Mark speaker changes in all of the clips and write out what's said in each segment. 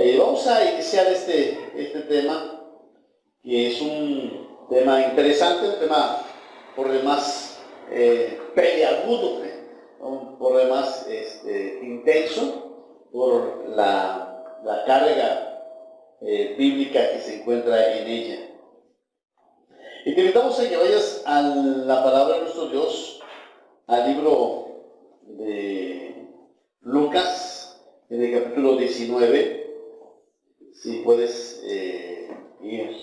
Speaker 1: Vamos a iniciar este tema, que es un tema interesante, un tema por demás peliagudo, por demás intenso, por la carga bíblica que se encuentra en ella. Y te invitamos a que vayas a la palabra de nuestro Dios, al libro de Lucas, en el capítulo 19, si puedes ir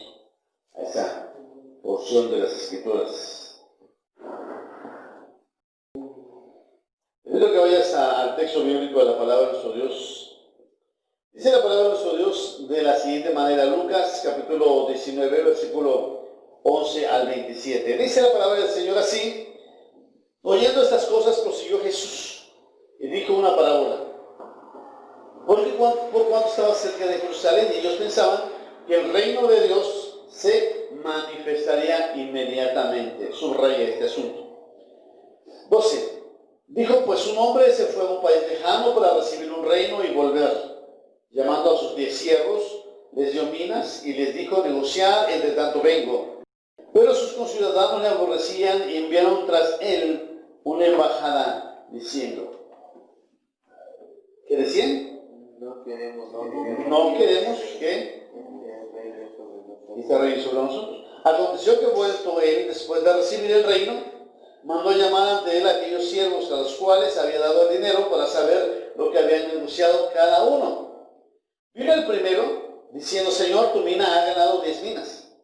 Speaker 1: a esa porción de las Escrituras. Espero que vayas al texto bíblico de la palabra de nuestro Dios. Dice la palabra de nuestro Dios de la siguiente manera, Lucas capítulo 19, versículo 11 al 27. Dice la palabra del Señor así: oyendo estas cosas prosiguió Jesús y dijo una parábola. Porque por cuanto estaba cerca de Jerusalén, y ellos pensaban que el reino de Dios se manifestaría inmediatamente. Subraya este asunto. 12. Dijo, pues un hombre se fue a un país lejano para recibir un reino y volver. Llamando a sus 10 siervos, les dio minas y les dijo, negociad, entre tanto vengo. Pero sus conciudadanos le aborrecían y enviaron tras él una embajada diciendo, ¿qué decían? No queremos que este reino sobre nosotros. Aconteció que vuelto él, después de recibir el reino, mandó llamar ante él a aquellos siervos a los cuales había dado el dinero para saber lo que habían negociado cada uno. Vino el primero, diciendo, Señor, tu mina ha ganado 10 minas.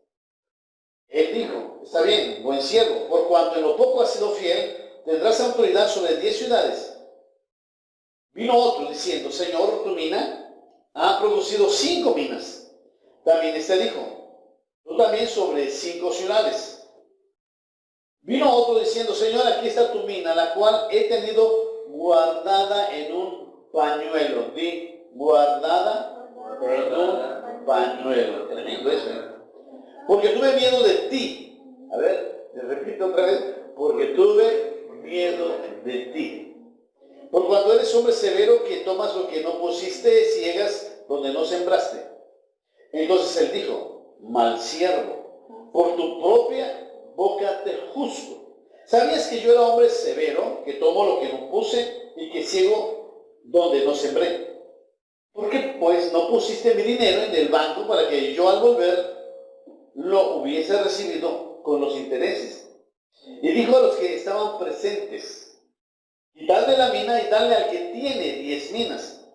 Speaker 1: Él dijo, está bien, buen siervo, por cuanto en lo poco has sido fiel, tendrás autoridad sobre 10 ciudades. Vino otro diciendo, Señor, tu mina ha producido 5 minas. También este dijo, tú también sobre 5 ciudades. Vino otro diciendo, Señor, aquí está tu mina, la cual he tenido guardada en un pañuelo. Di, guardada en un pañuelo. Tremendo eso, ¿eh? Porque tuve miedo de ti. A ver, te repito otra vez. Porque tuve miedo de ti. Por cuanto eres hombre severo que tomas lo que no pusiste, ciegas donde no sembraste. Entonces él dijo, mal siervo, por tu propia boca te juzgo. ¿Sabías que yo era hombre severo, que tomo lo que no puse y que ciego donde no sembré? ¿Por qué pues no pusiste mi dinero en el banco para que yo al volver lo hubiese recibido con los intereses? Y dijo a los que estaban presentes, quitadle la mina y dale al que tiene 10 minas.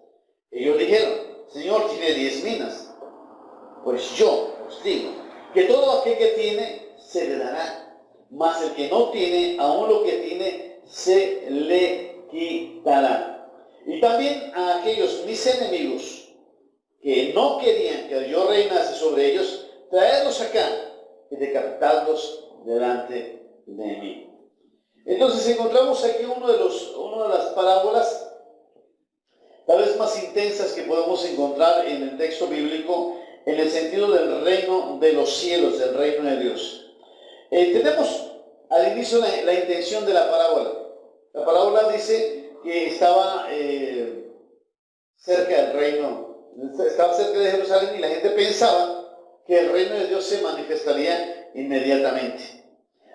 Speaker 1: Ellos dijeron, Señor, tiene 10 minas. Pues yo os digo, que todo aquel que tiene se le dará, mas el que no tiene, aún lo que tiene se le quitará. Y también a aquellos mis enemigos que no querían que yo reinase sobre ellos, traedlos acá y decapitadlos delante de mí. Entonces encontramos aquí una de las parábolas tal vez más intensas que podemos encontrar en el texto bíblico en el sentido del reino de los cielos, del reino de Dios. Tenemos al inicio la intención de la parábola. La parábola dice que estaba cerca del reino, estaba cerca de Jerusalén y la gente pensaba que el reino de Dios se manifestaría inmediatamente.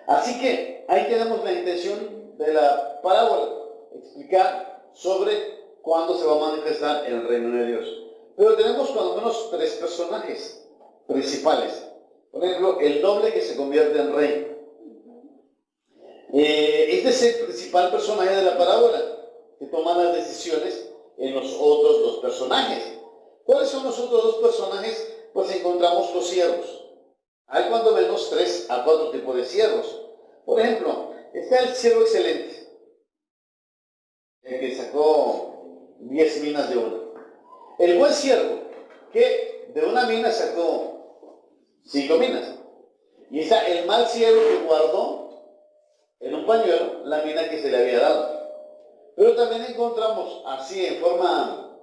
Speaker 1: Así que ahí tenemos la intención de la parábola, explicar sobre cuándo se va a manifestar el reino de Dios. Pero tenemos cuando menos 3 personajes principales. Por ejemplo, el noble que se convierte en rey. Este es el principal personaje de la parábola, que toma las decisiones en los otros 2 personajes. ¿Cuáles son los otros 2 personajes? Pues encontramos los siervos. Hay cuando menos 3 a 4 tipos de siervos. Por ejemplo, está el siervo excelente, el que sacó 10 minas de oro. El buen siervo, que de una mina sacó 5 minas. Y está el mal siervo que guardó en un pañuelo la mina que se le había dado. Pero también encontramos así en forma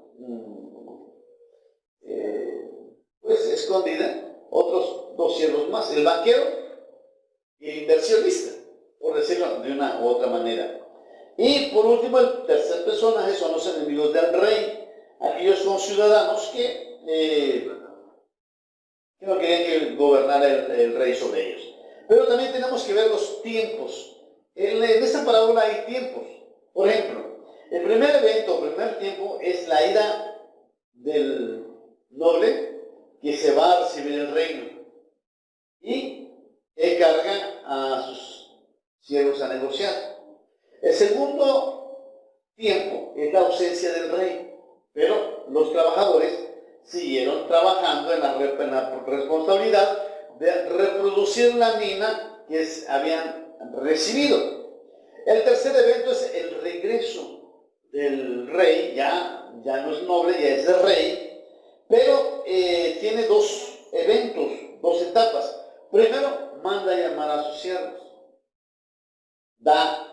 Speaker 1: pues escondida otros 2 siervos más, el banquero y el inversionista, por decirlo de una u otra manera. Y por último, el tercer personaje son los enemigos del rey, aquellos conciudadanos que no querían que gobernara el rey sobre ellos. Pero también tenemos que ver los tiempos. En esta parábola hay tiempos. Por ejemplo, el primer evento, el primer tiempo es la ira del noble que se va a recibir el reino y encarga a sus siervos a negociar. El segundo tiempo es la ausencia del rey, pero los trabajadores siguieron trabajando en la responsabilidad de reproducir la mina que habían recibido. El tercer evento es el regreso del rey, ya no es noble, ya es el rey, pero tiene dos eventos, dos etapas. Primero, manda a llamar a sus siervos, da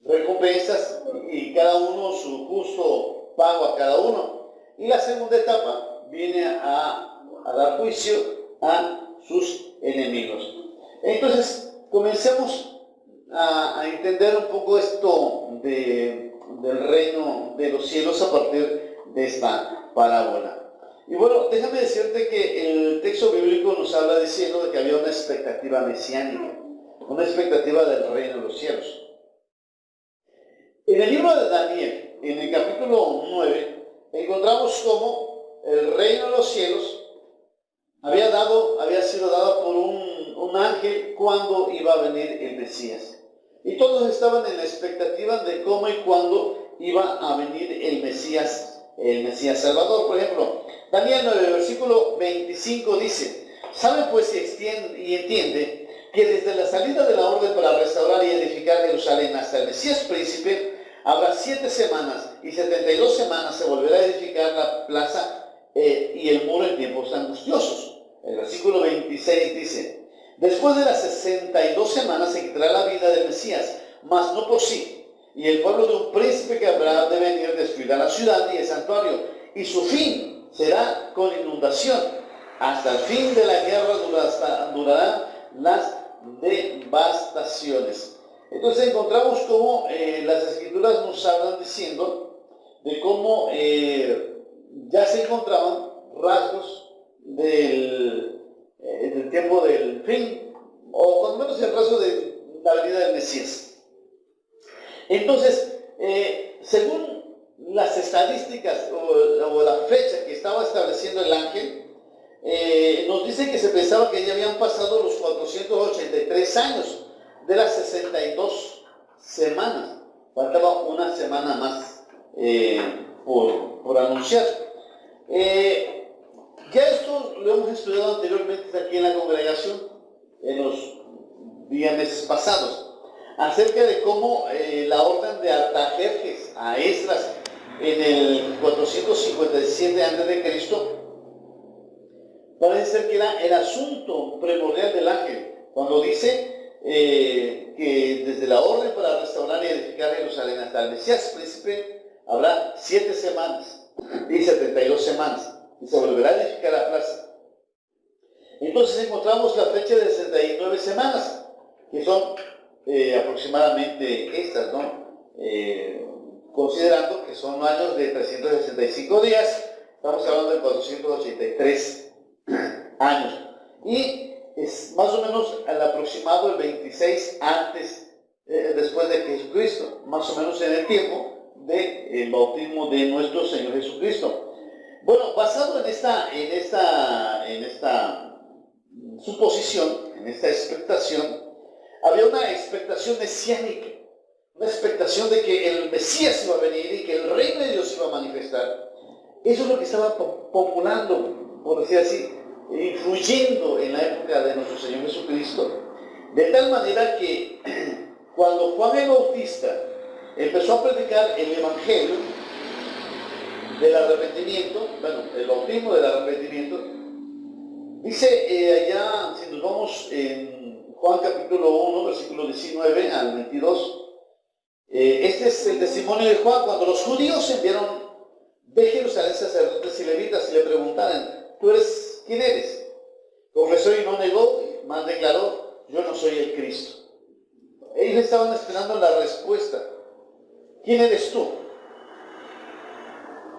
Speaker 1: recompensas y cada uno su justo pago a cada uno. Y la segunda etapa viene a dar juicio a sus enemigos. Entonces, comencemos a entender un poco esto del reino de los cielos a partir de esta parábola. Y bueno, déjame decirte que el texto bíblico nos habla diciendo de que había una expectativa mesiánica, una expectativa del reino de los cielos. En el libro de Daniel, en el capítulo 9, encontramos cómo el reino de los cielos había sido dado por un ángel cuando iba a venir el Mesías. Y todos estaban en la expectativa de cómo y cuándo iba a venir el Mesías Salvador. Por ejemplo, Daniel 9, versículo 25 dice: «Sabe pues y entiende que desde la salida de la orden para restaurar y edificar Jerusalén hasta el Mesías príncipe, habrá 7 semanas y 72 semanas se volverá a edificar la plaza y el muro en tiempos angustiosos». El versículo 26 dice: «Después de las 62 semanas se quitará la vida del Mesías, mas no por sí, y el pueblo de un príncipe que habrá de venir destruirá la ciudad y el santuario, y su fin será con inundación. Hasta el fin de la guerra durarán las devastaciones». Entonces encontramos cómo las escrituras nos hablan diciendo de cómo ya se encontraban rasgos del tiempo del fin, o cuando menos el rasgo de la venida del Mesías. Entonces, según las estadísticas o la fecha que estaba estableciendo el ángel, nos dice que se pensaba que ya habían pasado los 483 años de las 62 semanas. Faltaba una semana más por anunciar. Ya esto lo hemos estudiado anteriormente aquí en la congregación, en los meses pasados, acerca de cómo la orden de Artajerjes a Esdras en el 457 a.C. parece ser que era el asunto primordial del ángel, cuando dice que desde la orden para restaurar y edificar Jerusalén hasta el Mesías príncipe habrá 7 semanas y 72 semanas. Y se volverá a edificar la plaza. Entonces encontramos la fecha de 69 semanas, que son aproximadamente estas, ¿no? Considerando que son años de 365 días, estamos hablando de 483 años. Y es más o menos al aproximado el 26 después de Jesucristo, más o menos en el tiempo del bautismo de nuestro Señor Jesucristo. Bueno, basado en esta suposición, en esta expectación, había una expectación mesiánica, una expectación de que el Mesías iba a venir y que el reino de Dios iba a manifestar. Eso es lo que estaba populando, por decir así, influyendo en la época de nuestro Señor Jesucristo, de tal manera que cuando Juan el Bautista empezó a predicar el Evangelio del arrepentimiento, el bautismo del arrepentimiento, dice allá, si nos vamos en Juan capítulo 1, versículo 19 al 22, este es el testimonio de Juan cuando los judíos enviaron de Jerusalén sacerdotes y levitas y le preguntaron: ¿quién eres? Confesó y no negó, más declaró: yo no soy el Cristo. Ellos estaban esperando la respuesta: ¿quién eres tú?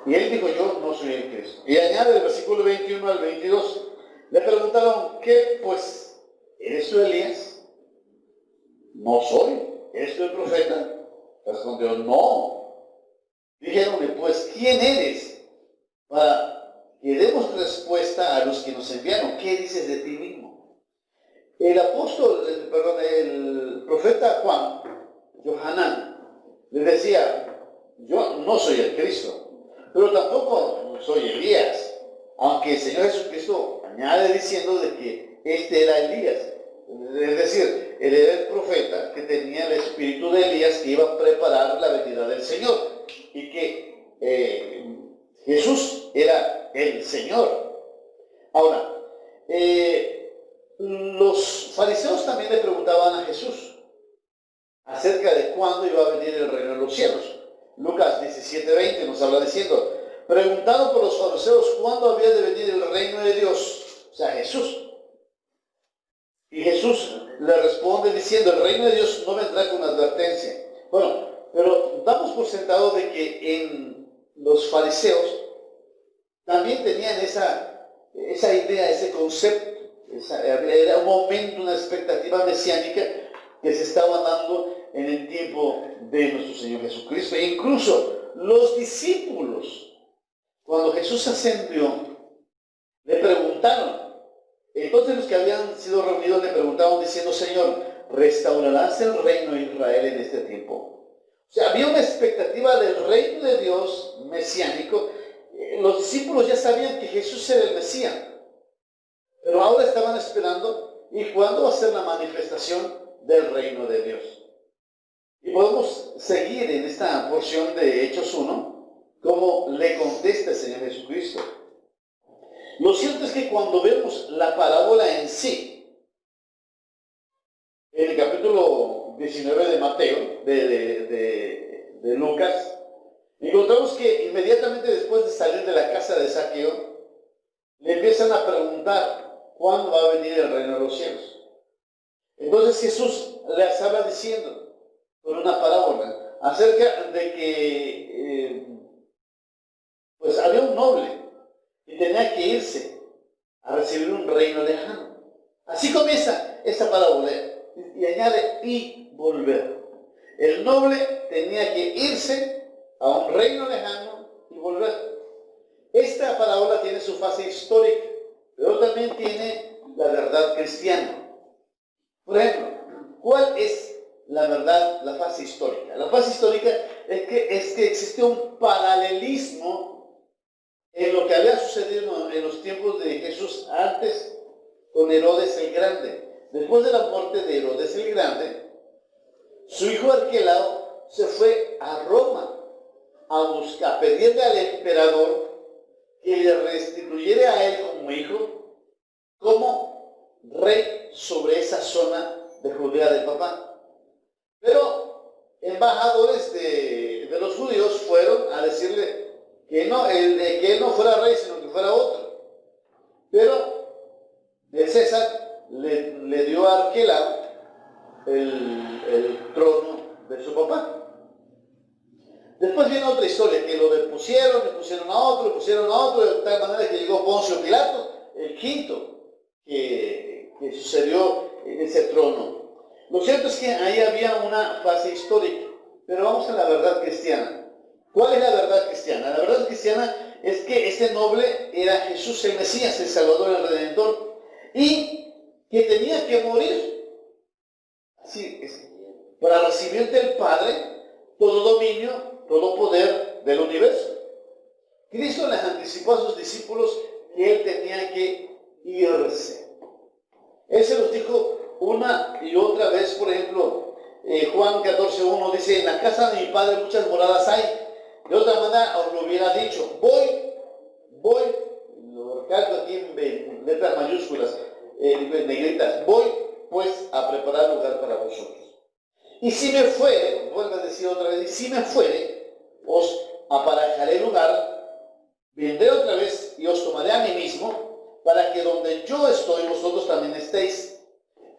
Speaker 1: Y él dijo, yo no soy el Cristo. Y añade el versículo 21 al 22. Le preguntaron, ¿qué pues? ¿Eres tú Elías? No soy. ¿Eres tú el profeta? Respondió, no. Dijeronle, pues, ¿quién eres? Para que demos respuesta a los que nos enviaron. ¿Qué dices de ti mismo? El profeta Juan, Johanán, le decía, yo no soy el Cristo, pero tampoco soy Elías. Aunque el Señor Jesucristo añade diciendo de que este era Elías. Es decir, él era el profeta que tenía el espíritu de Elías que iba a preparar la venida del Señor. Y que Jesús era el Señor. Ahora, los fariseos también le preguntaban a Jesús acerca de cuándo iba a venir el reino de los cielos. Lucas 17:20 nos habla diciendo, preguntado por los fariseos cuándo había de venir el reino de Dios, o sea, Jesús. Y Jesús le responde diciendo, el reino de Dios no vendrá con advertencia. Bueno, pero damos por sentado de que en los fariseos también tenían esa idea, ese concepto. Era un momento, una expectativa mesiánica que se estaba dando en el tiempo de nuestro Señor Jesucristo. E incluso los discípulos, cuando Jesús ascendió, le preguntaron. Entonces los que habían sido reunidos le preguntaban diciendo, Señor, ¿restaurarás el reino de Israel en este tiempo? O sea, había una expectativa del reino de Dios mesiánico. Los discípulos ya sabían que Jesús era el Mesías, pero ahora estaban esperando, ¿y cuándo va a ser la manifestación del reino de Dios? Y podemos seguir en esta porción de Hechos 1, como le contesta el Señor Jesucristo. Lo cierto es que cuando vemos la parábola en sí, en el capítulo 19 de Mateo, de Lucas, encontramos que inmediatamente después de salir de la casa de Zaqueo, le empiezan a preguntar, ¿cuándo va a venir el reino de los cielos? Entonces Jesús les habla diciendo, con una parábola, acerca de que pues había un noble y tenía que irse a recibir un reino lejano. Así comienza esta parábola y añade y volver. El noble tenía que irse a un reino lejano y volver. Esta parábola tiene su fase histórica, pero también tiene la verdad cristiana. Por ejemplo, ¿cuál es la verdad, la fase histórica? La fase histórica es que existe un paralelismo en lo que había sucedido en los tiempos de Jesús antes con Herodes el Grande. Después de la muerte de Herodes el Grande, su hijo Arquelao se fue a Roma a pedirle al emperador que le restituyera a él como hijo, como rey sobre esa zona de Judea del papá. Pero embajadores de los judíos fueron a decirle que él no fuera rey, sino que fuera otro. Pero el César le dio a Arquelao el trono de su papá. Después viene otra historia, que lo depusieron, le pusieron a otro, de tal manera que llegó Poncio Pilato, el quinto que sucedió en ese trono. Lo cierto es que ahí había una fase histórica, pero vamos a la verdad cristiana. ¿Cuál es la verdad cristiana? La verdad cristiana es que este noble era Jesús el Mesías, el Salvador, el Redentor, y que tenía que morir. Así es, para recibir del Padre todo dominio, todo poder del universo. Cristo les anticipó a sus discípulos que Él tenía que irse. Él se los dijo una y otra vez, por ejemplo, Juan 14:1 dice, en la casa de mi Padre muchas moradas hay. De otra manera os lo hubiera dicho, voy, lo recalco aquí en letras mayúsculas, negritas, voy pues a preparar lugar para vosotros. Y si me fuere, vuelvo a decir otra vez, y si me fuere, os aparejaré lugar, vendré otra vez y os tomaré a mí mismo, para que donde yo estoy, vosotros también estéis.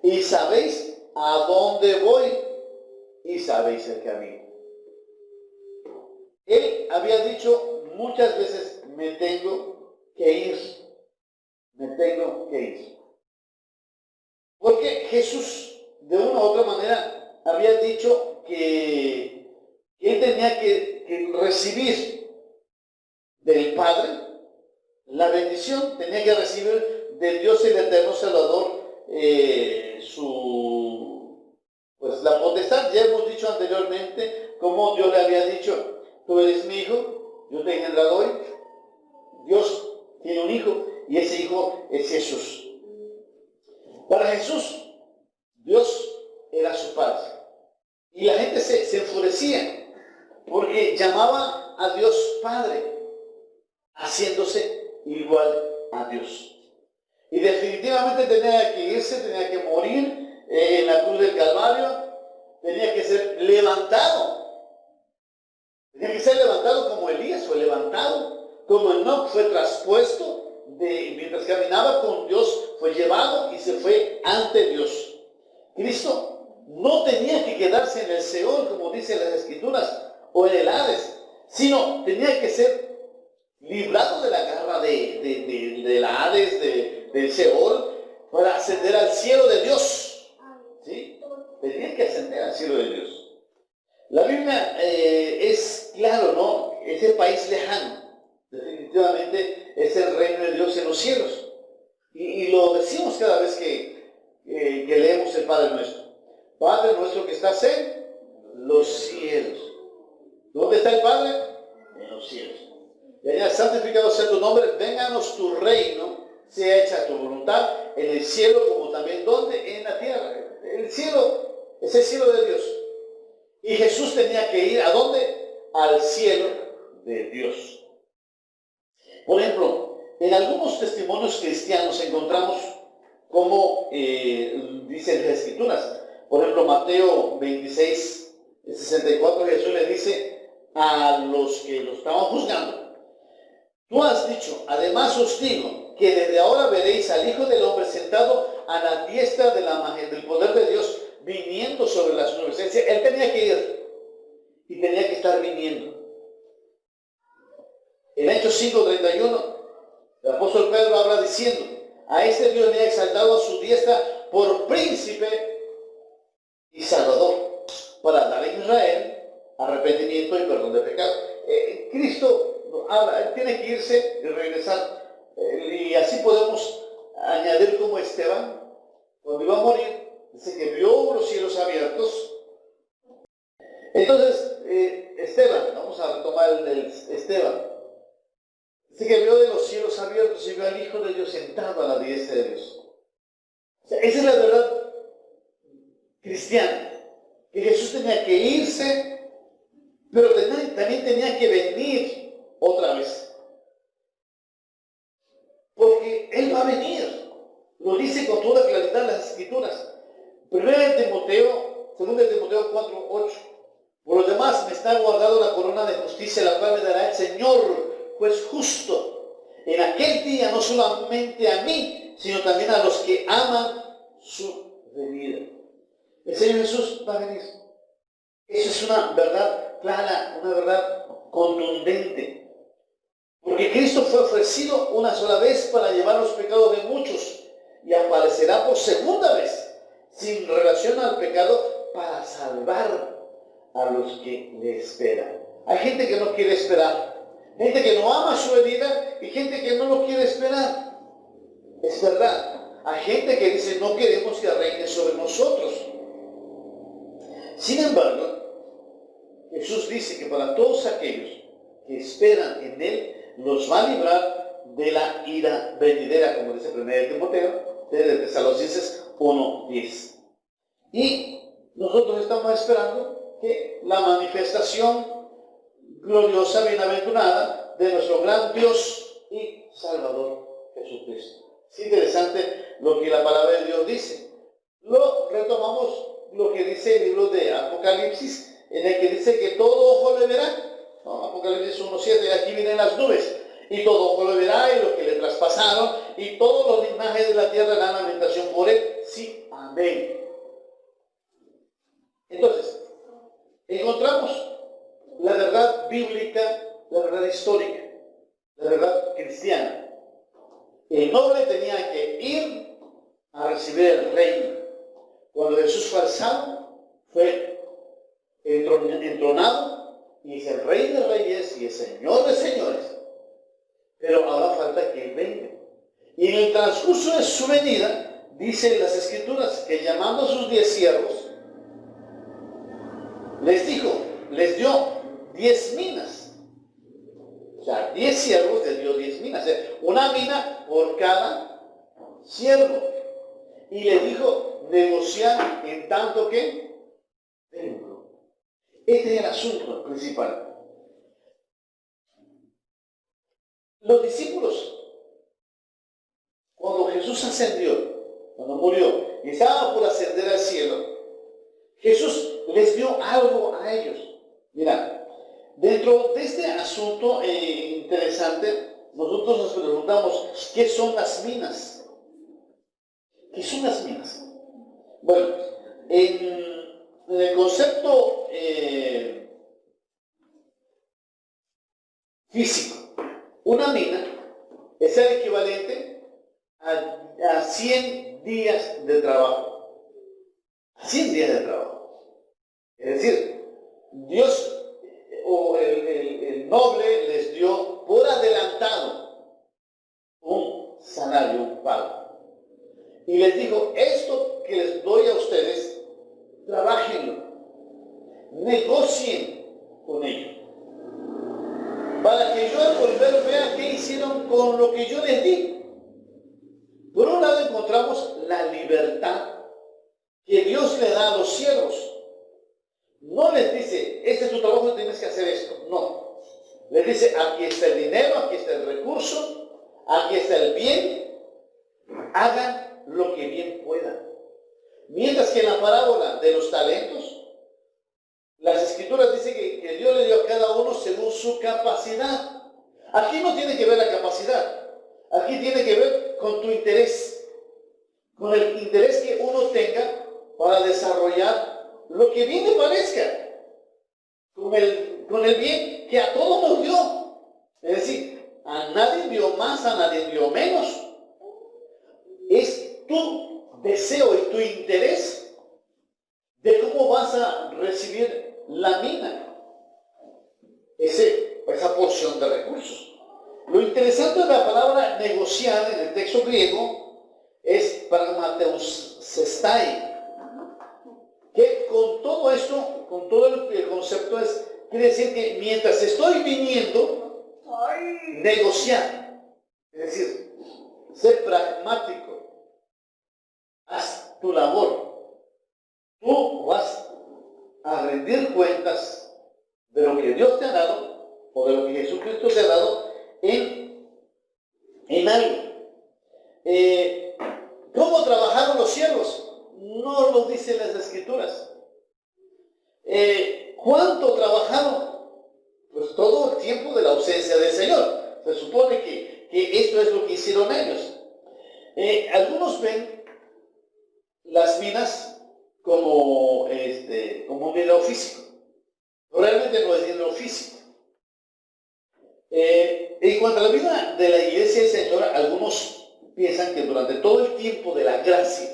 Speaker 1: Y sabéis a dónde voy, y sabéis el camino. Él había dicho, muchas veces me tengo que ir. Me tengo que ir. Porque Jesús, de una u otra manera, había dicho que él tenía que recibir del Padre la bendición, tenía que recibir del Dios el eterno Salvador pues la potestad. Ya hemos dicho anteriormente como Dios le había dicho: tú eres mi hijo, yo te he engendrado hoy. Dios tiene un hijo y ese hijo es Jesús. Para Jesús, Dios era su Padre. Y la gente se enfurecía porque llamaba a Dios Padre, haciéndose igual a Dios. Y definitivamente tenía que irse, tenía que morir en la cruz del Calvario, tenía que ser levantado. Tenía que ser levantado como Elías fue levantado, como Enoc fue traspuesto, mientras caminaba con Dios, fue llevado y se fue ante Dios. Cristo no tenía que quedarse en el Seol, como dicen las Escrituras, o en el Hades, sino tenía que ser librado de la garra del Hades, del Seol, para ascender al cielo de Dios. ¿Sí? Tenía que ascender al cielo de Dios. La Biblia es claro, ¿no? Ese país lejano, definitivamente es el reino de Dios en los cielos. Y lo decimos cada vez que leemos el Padre Nuestro. Padre nuestro que estás en los cielos. ¿Dónde está el Padre? En los cielos. Y allá, santificado sea tu nombre, vénganos tu reino, sea hecha tu voluntad en el cielo como también donde en la tierra. El cielo es el cielo de Dios. Y Jesús tenía que ir ¿a dónde? Al cielo de Dios. Por ejemplo, en algunos testimonios cristianos encontramos como dicen las Escrituras. Por ejemplo, Mateo 26, 64, Jesús le dice a los que lo estaban juzgando: tú has dicho, además os digo, que desde ahora veréis al Hijo del Hombre sentado a la diestra del poder de Dios, viniendo sobre las nubes. Él tenía que ir y tenía que estar viniendo. En Hechos 5:31, el apóstol Pedro habla diciendo: a este Dios le ha exaltado a su diestra por príncipe y salvador, para dar a Israel arrepentimiento y perdón de pecado. Cristo tiene que irse y regresar. Y así podemos añadir como Esteban, cuando iba a morir, dice que vio los cielos abiertos. Entonces, Esteban, vamos a retomar el Esteban. Dice que vio de los cielos abiertos y vio al Hijo de Dios sentado a la diestra de Dios. O sea, esa es la verdad cristiana, que Jesús tenía que irse, pero también tenía que venir otra vez. Porque Él va a venir. Lo dice con toda claridad las Escrituras. 1 Timoteo, 2 Timoteo 4:8. Por lo demás, me está guardado la corona de justicia, la cual me dará el Señor, pues justo, en aquel día, no solamente a mí, sino también a los que aman su venida. El Señor Jesús va a venir. Eso es una verdad clara, una verdad contundente. Porque Cristo fue ofrecido una sola vez para llevar los pecados de muchos y aparecerá por segunda vez, sin relación al pecado, para salvar a los que le esperan. Hay gente que no quiere esperar, gente que no ama su venida y gente que no lo quiere esperar. Es verdad. Hay gente que dice: no queremos que reine sobre nosotros. Sin embargo, Jesús dice que para todos aquellos que esperan en Él, los va a librar de la ira venidera, como dice 1 Timoteo, de Tesalonicenses 1:10. Y nosotros estamos esperando que la manifestación gloriosa, bienaventurada de nuestro gran Dios y Salvador Jesucristo. Es interesante lo que la palabra de Dios dice. Lo retomamos lo que dice el libro de Apocalipsis, en el que dice que todo ojo le verá. ¿No? Apocalipsis 1:7, aquí vienen las nubes, y todo ojo le verá, y los que le traspasaron, y todos los linajes de la tierra dan lamentación por él. Sí, amén. Entonces, encontramos la verdad bíblica, la verdad histórica. la verdad cristiana. El noble tenía que ir a recibir el reino. Cuando Jesús fue alzado, fue entronado y es el Rey de Reyes y el Señor de Señores. Pero ahora falta que Él venga. Y en el transcurso de su venida, dice las Escrituras que llamando a sus 10 siervos, les dio 10 minas. O sea, 10 siervos les dio 10 minas. O sea, una mina por cada siervo. Y le dijo, negociar en tanto que vengo. Este es el asunto principal. Los discípulos, cuando Jesús ascendió, cuando murió y estaba por ascender al cielo, Jesús les dio algo a ellos. Mira, dentro de este asunto interesante, nosotros nos preguntamos, ¿qué son las minas? ¿Qué son las minas? Bueno, en el concepto físico, una mina es el equivalente a 100 días de trabajo. 100 días de trabajo. Es decir, Dios o el noble les dio por adelantado un salario, un pago. Y les dijo, esto que les doy a ustedes, trabájenlo, negocien con ellos, para que yo al volver vea qué hicieron con lo que yo les di. Por un lado encontramos la libertad que Dios le da a los siervos. No les dice, este es tu trabajo y tienes que hacer esto. No. Les dice, aquí está el dinero, aquí está el recurso, aquí está el bien. Hagan lo que bien puedan. Mientras que en la parábola de los talentos, las Escrituras dicen que Dios le dio a cada uno según su capacidad. Aquí no tiene que ver la capacidad. Aquí tiene que ver con tu interés. Con el interés que uno tenga para desarrollar lo que bien le parezca. Con el bien que a todos nos dio. Es decir, a nadie dio más, a nadie dio menos. Es tu deseo y tu interés de cómo vas a recibir la mina, esa porción de recursos. Lo interesante de la palabra negociar en el texto griego es pragmateusestai, que con todo esto, con todo el concepto quiere decir que mientras estoy viniendo, negociar, es decir, ser pragmático, haz tu labor. Tú vas a rendir cuentas de lo que Dios te ha dado o de lo que Jesucristo te ha dado en algo. ¿Cómo trabajaron los siervos? No lo dicen las Escrituras. ¿Cuánto trabajaron? Pues todo el tiempo de la ausencia del Señor. Se supone que esto es lo que hicieron ellos. Algunos ven las minas como dinero físico. Realmente no es dinero físico. En cuanto a la vida de la iglesia del Señor, algunos piensan que durante todo el tiempo de la gracia,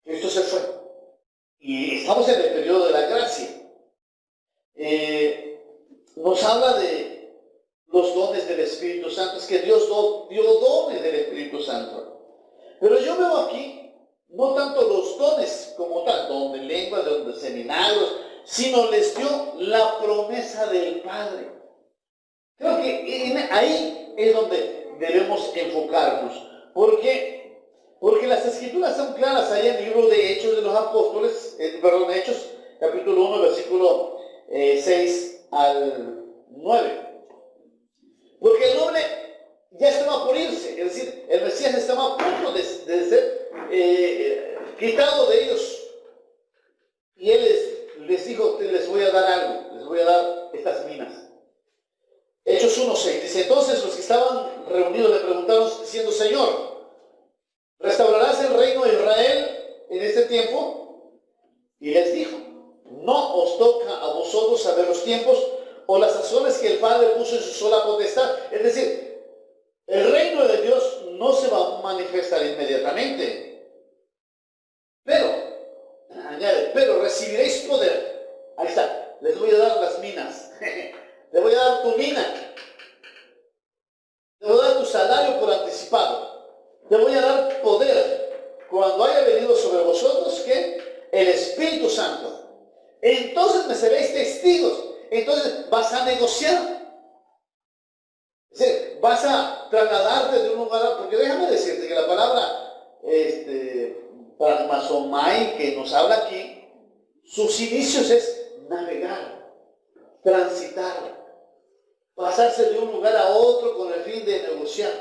Speaker 1: Cristo se fue. Y estamos en el periodo de la gracia. Nos habla de los dones del Espíritu Santo. Es que Dios dio dones del Espíritu Santo. Pero yo veo aquí no tanto los dones como tal, don de lengua, don de milagros, sino les dio la promesa del Padre. Creo que ahí es donde debemos enfocarnos. Porque las Escrituras son claras ahí en el libro de Hechos de los Apóstoles, Hechos capítulo 1, versículo 6 al 9. Porque el noble ya estaba por irse, es decir, el Mesías estaba a punto de ser quitado de ellos. Y él les dijo, les voy a dar algo, les voy a dar estas minas. Hechos 1:6 dice, entonces los que estaban reunidos le preguntaron diciendo, Señor, ¿restaurarás el reino de Israel en este tiempo? Y les dijo, no os toca a vosotros saber los tiempos o las sazones que el Padre puso en su sola manifestará inmediatamente. Pero, añade, pero recibiréis poder. Ahí está, les voy a dar las minas. Les voy a dar tu mina. Te voy a dar tu salario por anticipado. Te voy a dar poder cuando haya venido sobre vosotros, ¿qué? El Espíritu Santo. Entonces me seréis testigos. Entonces vas a negociar. Es decir, vas a trasladarte de un lugar a otro. Porque déjame decirte que la palabra pragmasomai que nos habla aquí, sus inicios es navegar, transitar, pasarse de un lugar a otro con el fin de negociar.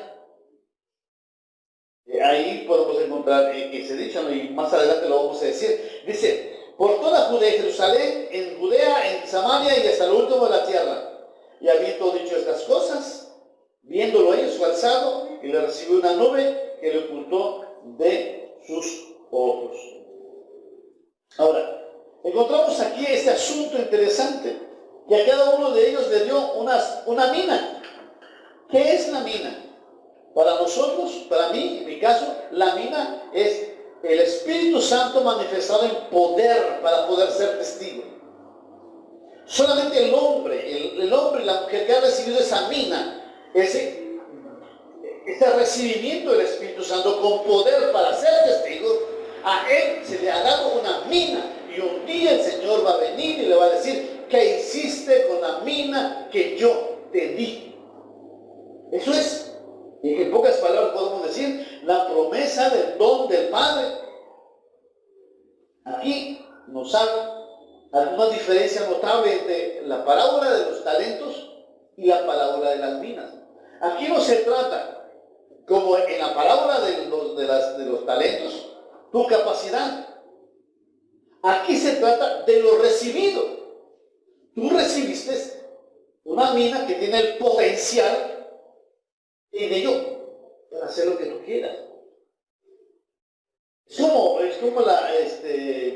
Speaker 1: Ahí podemos encontrar ese dicho, y más adelante lo vamos a decir. Dice, por toda Judea y Jerusalén, en Judea, en Samaria y hasta lo último de la tierra. Y habiendo dicho estas cosas, viéndolo ellos fue alzado y le recibió una nube que le ocultó de sus ojos. Ahora, encontramos aquí este asunto interesante, que a cada uno de ellos le dio una mina. ¿Qué es la mina? Para nosotros, para mí, en mi caso, la mina es el Espíritu Santo manifestado en poder para poder ser testigo. Solamente el hombre y la mujer que ha recibido esa mina, ese recibimiento del Espíritu Santo con poder para ser testigo, a él se le ha dado una mina. Y un día el Señor va a venir y le va a decir, ¿qué hiciste con la mina que yo te di? Eso es, y en pocas palabras podemos decir, la promesa del don del Padre. Aquí nos habla alguna diferencia notable entre la parábola de los talentos y la parábola de las minas. Aquí no se trata, como en la parábola de los talentos, tu capacidad. Aquí se trata de lo recibido. Tú recibiste una mina que tiene el potencial en ello para hacer lo que tú quieras. Es como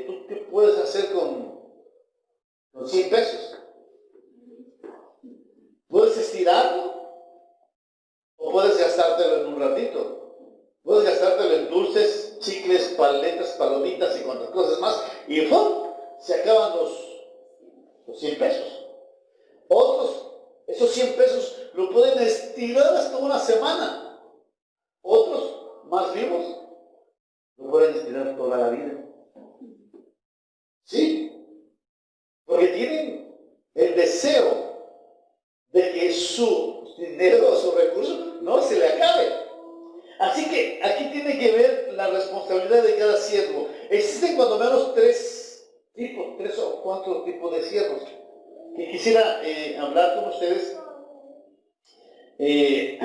Speaker 1: ¿tú qué puedes hacer con 100 pesos? Puedes estirarlo o puedes gastártelo en un ratito. Puedes gastártelo en dulces, chicles, paletas, palomitas y cuantas cosas más. Y ¡pum! Se acaban los 100 pesos. Otros, esos 100 pesos lo pueden estirar hasta una semana. Otros, más vivos, lo pueden estirar toda la vida. ¿Sí? Porque tienen el deseo de que su dinero o su recurso no se le acabe. Así que aquí tiene que ver la responsabilidad de cada siervo. Existen cuando menos tres o cuatro tipos de siervos que quisiera hablar con ustedes de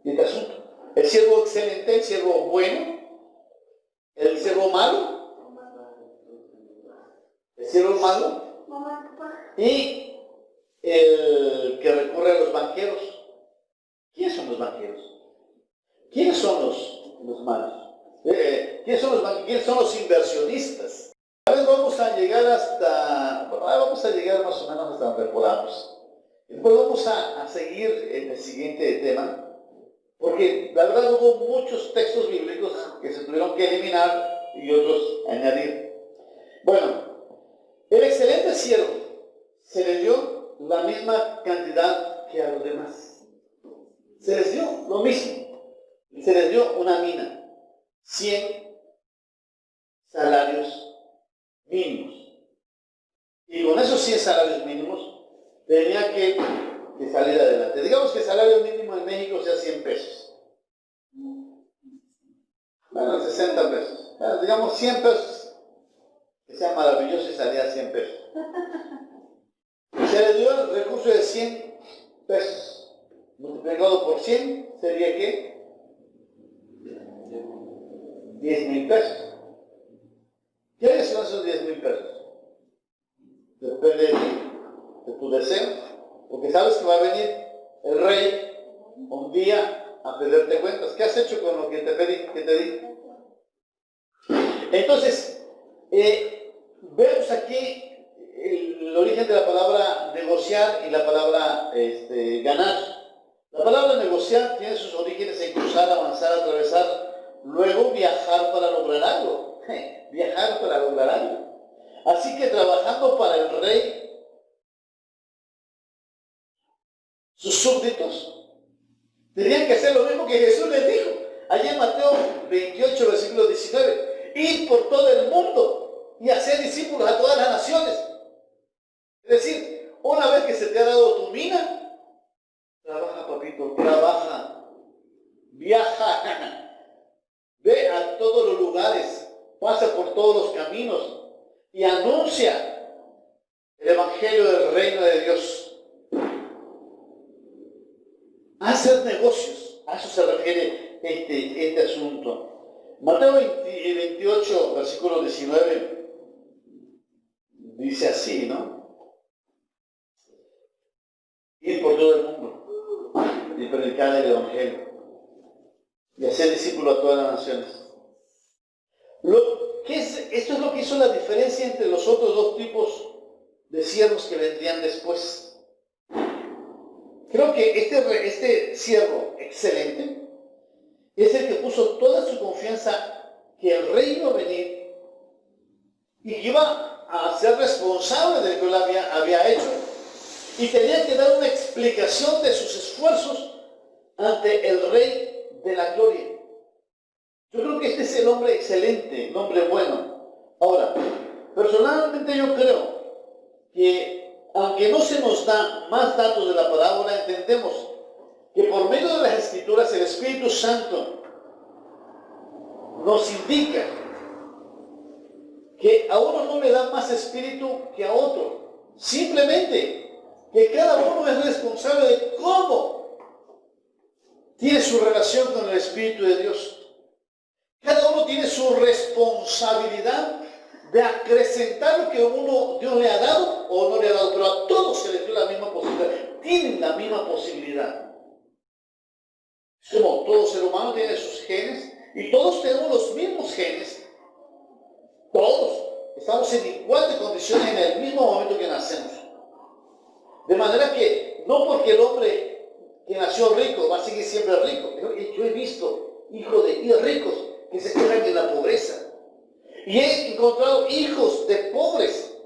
Speaker 1: este asunto. El siervo excelente, el siervo bueno, el siervo malo, y el que recurre a los banqueros. ¿Quiénes son los banqueros? ¿Quiénes son los malos? ¿Quiénes son los banqueros? ¿Quiénes son los inversionistas? A ver, vamos a llegar más o menos hasta donde podamos. Después vamos a seguir en el siguiente tema, porque la verdad hubo muchos textos bíblicos que se tuvieron que eliminar y otros añadir. Bueno, el excelente siervo se le dio la misma cantidad que a los demás. Se les dio lo mismo. Se les dio una mina, 100 salarios mínimos. Y con esos 100 salarios mínimos tenía que salir adelante. Digamos que el salario mínimo en México sea 100 pesos. Bueno, 60 pesos. Bueno, digamos 100 pesos. Que sea maravilloso y salía 100 pesos. Se le dio el recurso de 100 pesos. Multiplicado por 100 sería ¿qué? 10,000 pesos. ¿Qué son esos 10,000 pesos? Depende de tu deseo, porque sabes que va a venir el rey un día a pedirte cuentas. ¿Qué has hecho con lo que te di? Entonces, vemos aquí el origen de la palabra negociar y la palabra ganar. La palabra negociar tiene sus orígenes en cruzar, avanzar, atravesar, luego viajar para lograr algo. Viajar para lograr algo. Así que trabajando para el rey, sus súbditos tenían que hacer lo mismo que Jesús les dijo. Allí en Mateo 28, versículo 19. Ir por todo el mundo y hacer discípulos a todas las naciones. Es decir, una vez que se te ha dado tu mina, trabaja, papito, trabaja, viaja, ve a todos los lugares, pasa por todos los caminos y anuncia el evangelio del reino de Dios. Hacer negocios, a eso se refiere este asunto. Mateo 28, versículo 19, dice así, ¿no? Ir por todo el mundo y predicar el evangelio y hacer discípulos a todas las naciones. Esto es lo que hizo la diferencia entre los otros dos tipos de siervos que vendrían después. Creo que este siervo excelente es el que puso toda su confianza que el rey iba a venir y que iba a ser responsable de lo que él había hecho y tenía que dar una explicación de sus esfuerzos ante el rey de la gloria. Yo creo que este es el hombre excelente, el hombre bueno. Ahora, personalmente yo creo que aunque no se nos da más datos de la parábola, entendemos que por medio de las Escrituras el Espíritu Santo nos indica que a uno no le da más espíritu que a otro. Simplemente que cada uno es responsable de cómo tiene su relación con el Espíritu de Dios. Cada uno tiene su responsabilidad de acrecentar lo que Dios le ha dado o no le ha dado, pero a todos se les dio la misma posibilidad. Tienen la misma posibilidad. Es como todo ser humano tiene sus genes y todos tenemos los mismos genes. Todos estamos en igual de condiciones en el mismo momento que nacemos. De manera que no porque el hombre que nació rico va a seguir siempre rico. Yo he visto hijos de ricos que se quedan en la pobreza. Y he encontrado hijos de pobres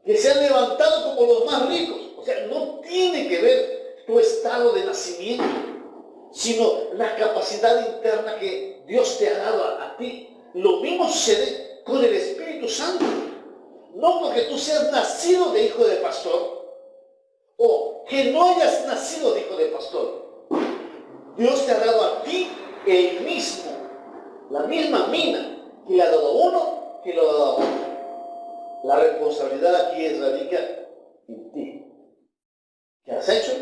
Speaker 1: que se han levantado como los más ricos. O sea, no tiene que ver tu estado de nacimiento, sino la capacidad interna que Dios te ha dado a ti. Lo mismo sucede con el Espíritu Santo. No porque tú seas nacido de hijo de pastor o que no hayas nacido de hijo de pastor. Dios te ha dado a ti el mismo, la misma mina que le ha dado a uno, que le ha dado a otro. La responsabilidad aquí radica en ti. ¿Qué has hecho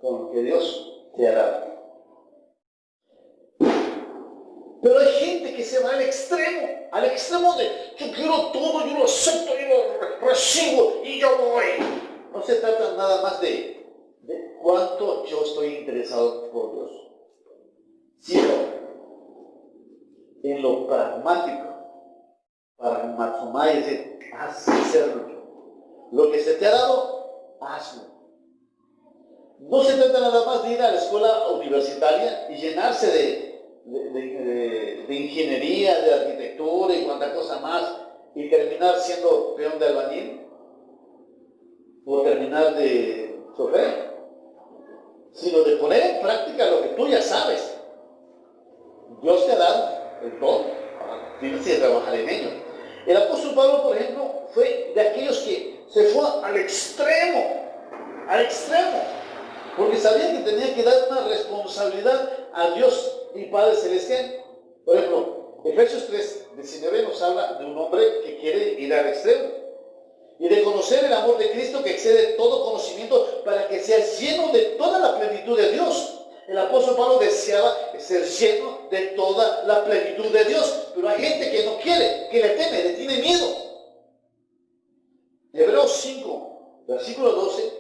Speaker 1: con lo que Dios te ha dado? Pero hay gente que se va al extremo de yo quiero todo, yo lo acepto, yo lo recibo y yo voy. No se trata nada más de cuánto yo estoy interesado por Dios, sino en lo pragmático, para Matsumai, es decir, hacerlo. Lo que se te ha dado, hazlo. No se trata nada más de ir a la escuela universitaria y llenarse de ingeniería, de arquitectura y cuanta cosa más, y terminar siendo peón de albañil, o terminar de chofer, sino de poner en práctica lo que tú ya sabes. Dios te ha dado el don, tienes que trabajar en ello. El apóstol Pablo, por ejemplo, fue de aquellos que se fue al extremo, porque sabía que tenía que dar una responsabilidad a Dios y Padre Celestial. Por ejemplo, Efesios 3:19 nos habla de un hombre que quiere ir al extremo y de conocer el amor de Cristo que excede todo conocimiento para que seas lleno de toda la plenitud de Dios. El apóstol Pablo deseaba ser lleno de toda la plenitud de Dios, pero hay gente que no quiere, que le teme, le tiene miedo. Hebreos 5, versículo 12,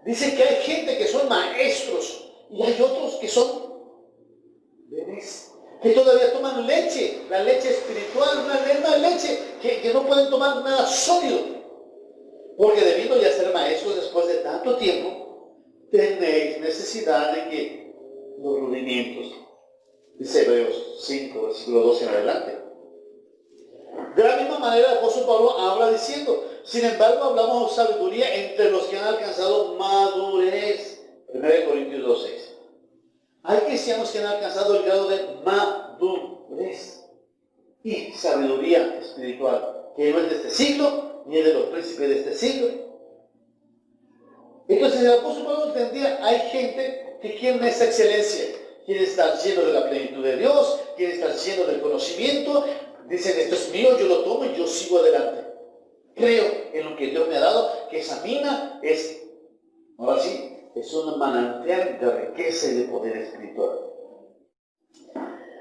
Speaker 1: dice que hay gente que son maestros y hay otros que son bebés, que todavía toman leche, la leche espiritual, una leche que no pueden tomar nada sólido, porque debido ya ser maestros después de tanto tiempo, tenéis necesidad de que los rudimientos, dice Hebreos 5, versículo 12 en adelante. De la misma manera, el apóstol Pablo habla diciendo, sin embargo, hablamos sabiduría entre los que han alcanzado madurez. 1 Corintios 2:6. Hay cristianos que han alcanzado el grado de madurez y sabiduría espiritual, que no es de este siglo, ni es de los príncipes de este siglo. Entonces el apóstol Pablo entendía, hay gente que quiere esa excelencia, quiere estar lleno de la plenitud de Dios, quiere estar lleno del conocimiento, dicen, esto es mío, yo lo tomo y yo sigo adelante. Creo en lo que Dios me ha dado, que esa mina es, ahora sí, es un manantial de riqueza y de poder espiritual.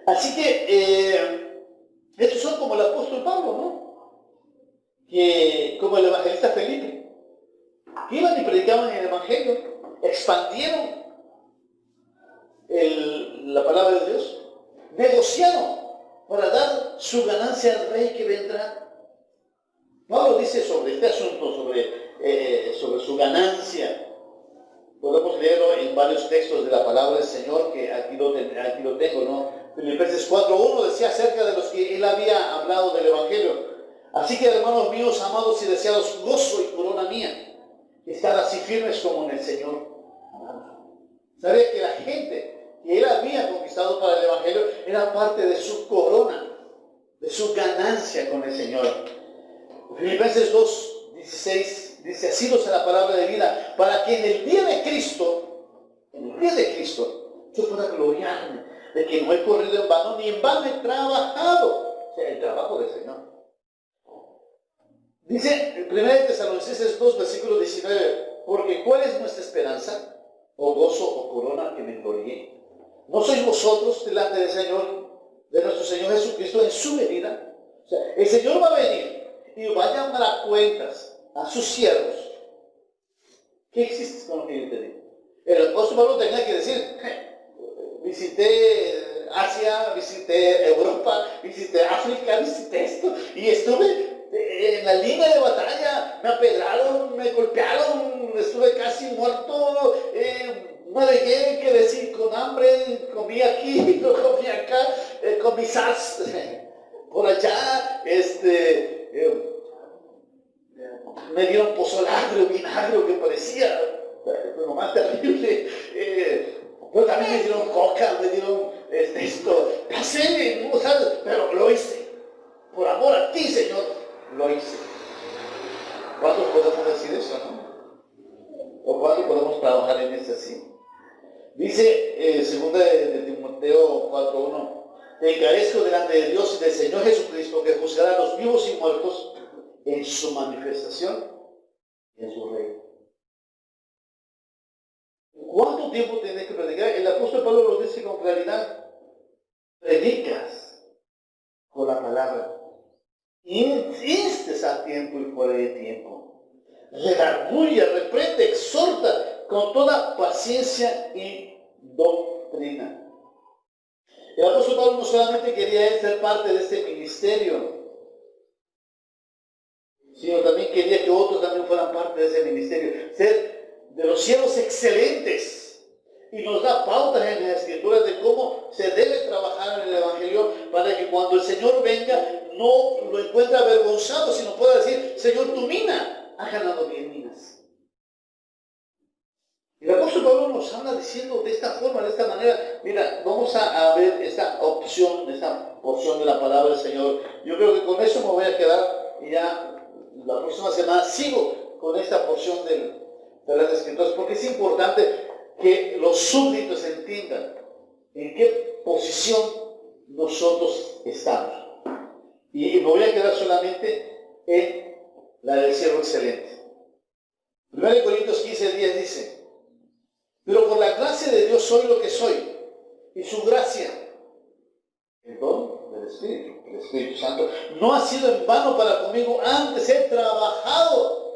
Speaker 1: Así que, estos son como el apóstol Pablo, ¿no? Que, como el evangelista Felipe, que iban y predicaban el evangelio, expandieron la palabra de Dios, negociaron para dar su ganancia al rey que vendrá. Pablo dice sobre este asunto, sobre su ganancia. Podemos leerlo en varios textos de la palabra del Señor, que aquí lo tengo, ¿no? Filipenses 4:1 decía acerca de los que él había hablado del evangelio. Así que, hermanos míos, amados y deseados, gozo y corona mía, estar así firmes como en el Señor. Sabía que la gente que él había conquistado para el evangelio era parte de su corona, de su ganancia con el Señor. Filipenses 2:16 dice, así nos la palabra de vida, para que en el día de Cristo, yo pueda gloriarme de que no he corrido en vano, ni en vano he trabajado. O sea, el trabajo del Señor. Dice 1 Tesalonicenses 2, versículo 19, porque ¿cuál es nuestra esperanza? O gozo o corona que me gloríe. ¿No sois vosotros delante del Señor, de nuestro Señor Jesucristo en su venida? O sea, el Señor va a venir y va a llamar a cuentas a sus siervos. ¿Qué existe con lo que yo te digo? El apóstol Pablo tenía que decir, visité Asia, visité Europa, visité África, visité esto, y estuve en la línea de batalla, me apedraron, me golpearon, estuve casi muerto, navegué, que decir, con hambre, comí aquí, no comí acá, comí sas por allá, me dieron pozolagre, vinagre, que parecía lo más terrible, pero también me dieron coca, me dieron esto, pasé, no sabes, pero lo hice, por amor a ti, Señor, lo hice. ¿Cuántos podemos decir eso, no? ¿O cuántos podemos trabajar en eso así? Dice, segunda de Timoteo 4:1, te encarezco delante de Dios y del Señor Jesucristo, que juzgará a los vivos y muertos en su manifestación y en su reino. ¿Cuánto tiempo tienes que predicar? El apóstol Pablo lo dice con claridad. Predicas con la palabra. Insistes a tiempo y fuera de tiempo. Redarguye, reprende, exhorta con toda paciencia y doctrina. El apóstol Pablo no solamente quería ser parte de este ministerio, sino también quería que otros también fueran parte de ese ministerio, ser de los siervos excelentes. Y nos da pautas en las escrituras de cómo se debe trabajar en el evangelio para que cuando el Señor venga no lo encuentre avergonzado, sino pueda decir, Señor, tu mina ha ganado 10 minas. Y el apóstol Pablo nos habla diciendo de esta forma, de esta manera. Mira, vamos a ver esta opción, esta porción de la palabra del Señor. Yo creo que con eso me voy a quedar y ya la próxima semana sigo con esta porción de las escrituras, porque es importante que los súbditos entiendan en qué posición nosotros estamos. Y me voy a quedar solamente en la del siervo excelente. 1 Corintios 15:10 dice, pero por la gracia de Dios soy lo que soy, y su gracia, el don del Espíritu, el Espíritu Santo, no ha sido en vano para conmigo, antes he trabajado,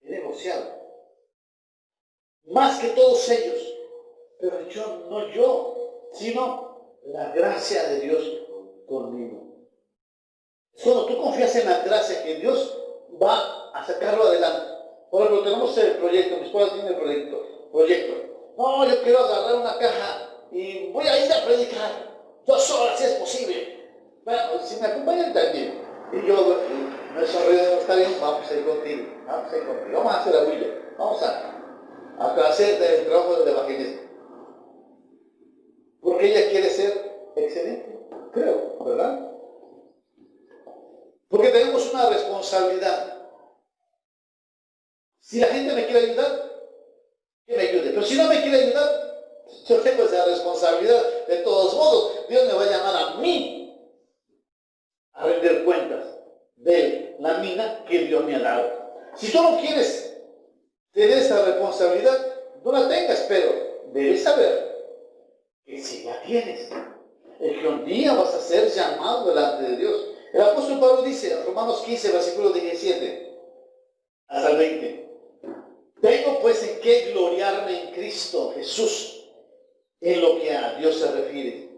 Speaker 1: he negociado, más que todos ellos, pero no yo, sino la gracia de Dios conmigo. Cuando tú confías en la gracia que Dios va a sacarlo adelante. Por ejemplo, tenemos el proyecto, mi esposa tiene el proyecto. No, yo quiero agarrar una caja y voy a ir a predicar. Yo solo, si es posible. Bueno, si me acompañan también. Y yo me sonrío, está bien, vamos a ir contigo. Vamos a ir contigo. Vamos a hacer la huella. Vamos a hacer el trabajo del evangelismo. Porque ella quiere ser excelente, creo, ¿verdad? Porque tenemos una responsabilidad. Si la gente me quiere ayudar, que me ayude. Pero si no me quiere ayudar, yo tengo esa responsabilidad. De todos modos, Dios me va a llamar a mí a rendir cuentas de la mina que Dios me ha dado. Si tú no quieres tener esa responsabilidad, no la tengas, pero debes saber que si la tienes, es que un día vas a ser llamado delante de Dios. El apóstol Pablo dice, Romanos 15, versículo 17 hasta el 20, tengo pues en qué gloriarme en Cristo Jesús, en lo que a Dios se refiere.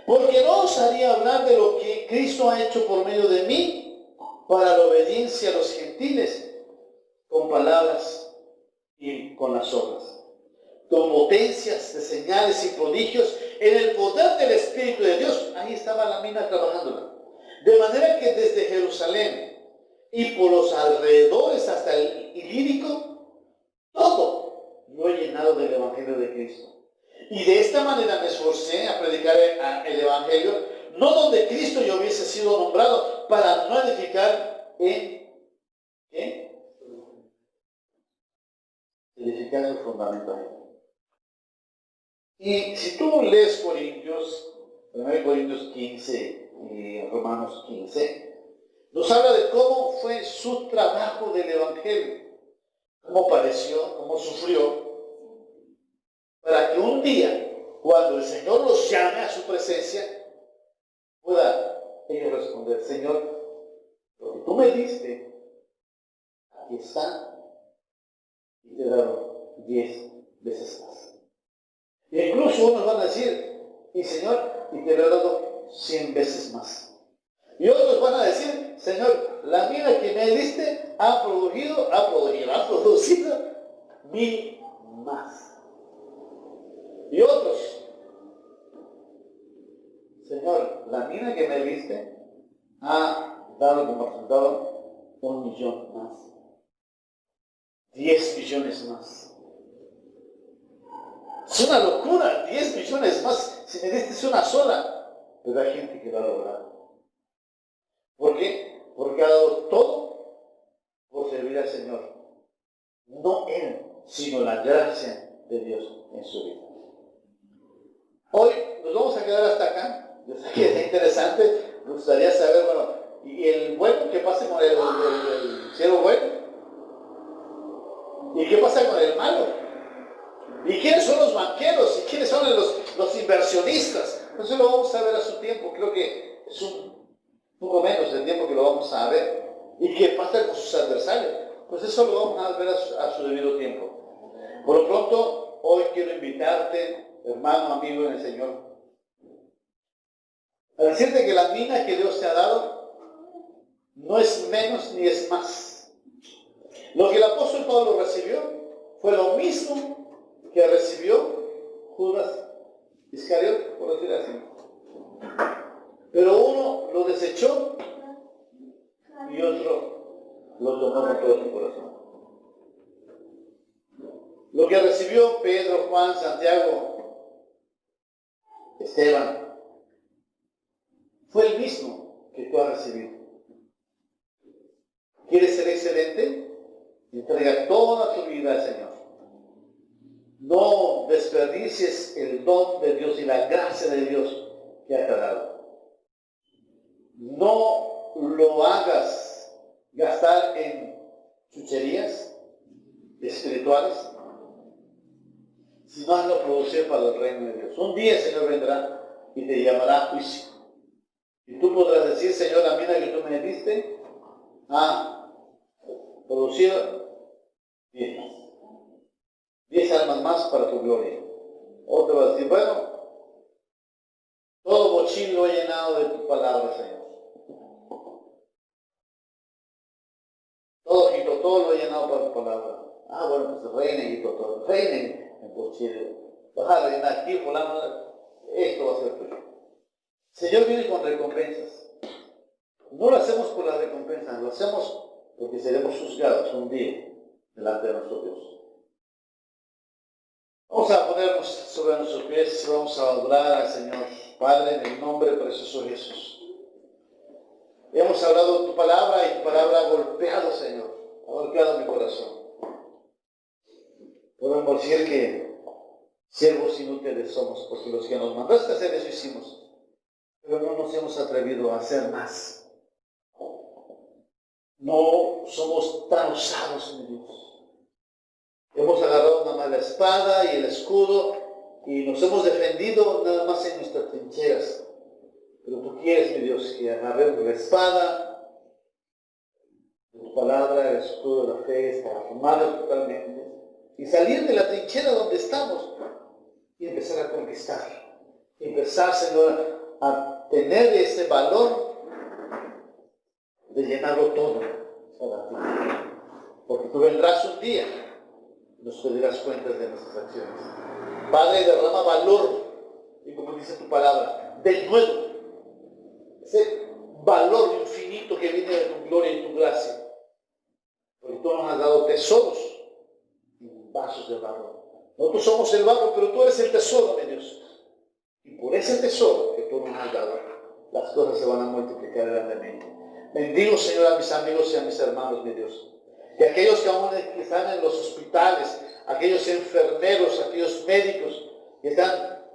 Speaker 1: Porque no osaría hablar de lo que Cristo ha hecho por medio de mí para la obediencia a los gentiles, con palabras y con las obras, con potencias de señales y prodigios, en el poder del Espíritu de Dios. Ahí estaba la mina trabajándola. De manera que desde Jerusalén y por los alrededores hasta el Ilírico, todo lo he llenado del Evangelio de Cristo. Y de esta manera me esforcé a predicar el Evangelio, no donde Cristo yo hubiese sido nombrado, para no edificar en ¿qué? Edificar su fundamento. Y si tú lees Corintios, 1 Corintios 15 y Romanos 15, nos habla de cómo fue su trabajo del Evangelio, cómo padeció, cómo sufrió, para que un día, cuando el Señor los llame a su presencia, pueda ellos responder, Señor, lo que tú me diste, aquí está, y te he dado 10 veces más. E incluso unos van a decir, y Señor, y te lo he dado 100 veces más. Y otros van a decir, Señor, la mina que me diste ha producido 1000 más. Y otros, Señor, la mina que me diste ha dado como resultado 1,000,000 más. 10 millones más. Es una locura, 10 millones más. Si me diste una sola, pero hay gente que lo ha logrado. ¿Por qué? Porque ha dado todo por servir al Señor. No Él, sino la gracia de Dios en su vida. Hoy nos vamos a quedar hasta acá. Yo sé que es interesante. Me gustaría saber, bueno, ¿y el bueno qué pasa con el siervo bueno? ¿Y qué pasa con el malo? ¿Y quiénes son los banqueros? ¿Y quiénes son los inversionistas? Eso lo vamos a ver a su tiempo. Creo que es un poco menos del tiempo que lo vamos a ver. ¿Y qué pasa con sus adversarios? Pues eso lo vamos a ver a su debido tiempo. Por lo pronto, hoy quiero invitarte, hermano, amigo en el Señor, a decirte que la mina que Dios te ha dado no es menos ni es más. Lo que el apóstol Pablo recibió fue lo mismo que recibió Judas Iscariote, por decir así. Pero uno lo desechó y otro lo tomó con todo su corazón. Lo que recibió Pedro, Juan, Santiago, Esteban, fue el mismo que tú has recibido. ¿Quieres ser excelente? Entrega toda tu vida al Señor. No desperdicies el don de Dios y la gracia de Dios que te ha dado. No lo hagas gastar en chucherías espirituales, sino hazlo producir para el reino de Dios. Un día el Señor vendrá y te llamará a juicio. Y tú podrás decir, Señor, la mina que tú me diste ha producido 10 almas más para tu gloria. Otro va a decir, bueno, todo bochín lo he llenado de tu palabra, Señor. Todo lo he llenado para tu palabra. Ah, bueno, pues reinen y todo. Reinen en bochín. Vas a reinar aquí, fulano, esto va a ser tuyo. Señor viene con recompensas. No lo hacemos por las recompensas, lo hacemos porque seremos juzgados un día delante de nuestro Dios. Vamos a ponernos sobre nuestros pies y vamos a adorar al Señor. Padre, en el nombre precioso de Jesús. Hemos hablado de tu palabra y tu palabra ha golpeado, Señor. Ha golpeado mi corazón. Podemos decir que siervos inútiles somos, porque los que nos mandaste a hacer eso hicimos. Pero no nos hemos atrevido a hacer más. No somos tan osados, mi Dios. Hemos agarrado nada más la espada y el escudo y nos hemos defendido nada más en nuestras trincheras. Pero tú quieres, mi Dios, que agarremos la espada de tu palabra, el escudo de la fe, transformarlo totalmente y salir de la trinchera donde estamos y empezar a conquistar. Empezar, Señor, a tener ese valor de llenarlo todo para ti. Porque tú vendrás un día y nos pedirás cuentas de nuestras acciones. Padre, derrama valor, y como dice tu palabra, del nuevo. Ese valor infinito que viene de tu gloria y tu gracia. Porque tú nos has dado tesoros en vasos de barro. Nosotros somos el barro, pero tú eres el tesoro, mi Dios. Y por ese tesoro que tú nos has dado, las cosas se van a multiplicar grandemente. Bendigo, Señor, a mis amigos y a mis hermanos, mi Dios. Y aquellos que aún están en los hospitales, aquellos enfermeros, aquellos médicos que están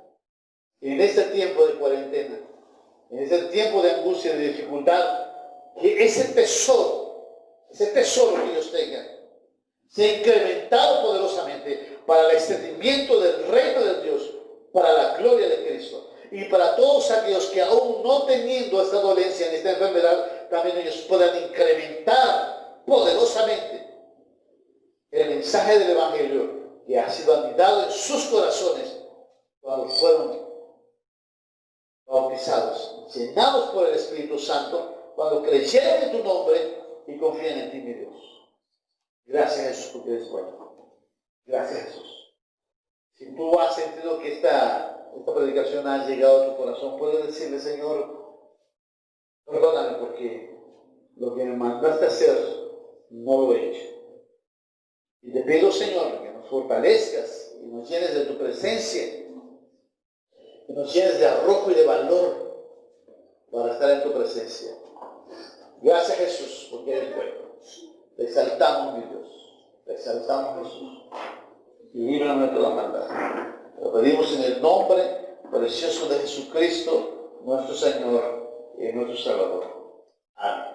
Speaker 1: en este tiempo de cuarentena, en ese tiempo de angustia y de dificultad, que ese tesoro que ellos tengan, sea incrementado poderosamente para el extendimiento del reino de Dios, para la gloria de Cristo. Y para todos aquellos que aún no teniendo esta dolencia, en esta enfermedad, también ellos puedan incrementar poderosamente el mensaje del Evangelio que ha sido anidado en sus corazones cuando fueron bautizados, llenados por el Espíritu Santo, cuando creyeron en tu nombre y confían en ti, mi Dios. Gracias, Jesús, porque eres bueno. Gracias, Jesús. Si tú has sentido que esta predicación ha llegado a tu corazón, puedes decirle, Señor, perdóname porque lo que me mandaste a hacer no lo he hecho. Y te pido, Señor, que nos fortalezcas y nos llenes de tu presencia, que nos llenes de arrojo y de valor para estar en tu presencia. Gracias, Jesús, porque eres bueno. Te exaltamos, mi Dios. Te exaltamos, Jesús. Y líbranos de toda maldad. Lo pedimos en el nombre precioso de Jesucristo, nuestro Señor y nuestro Salvador. Amén.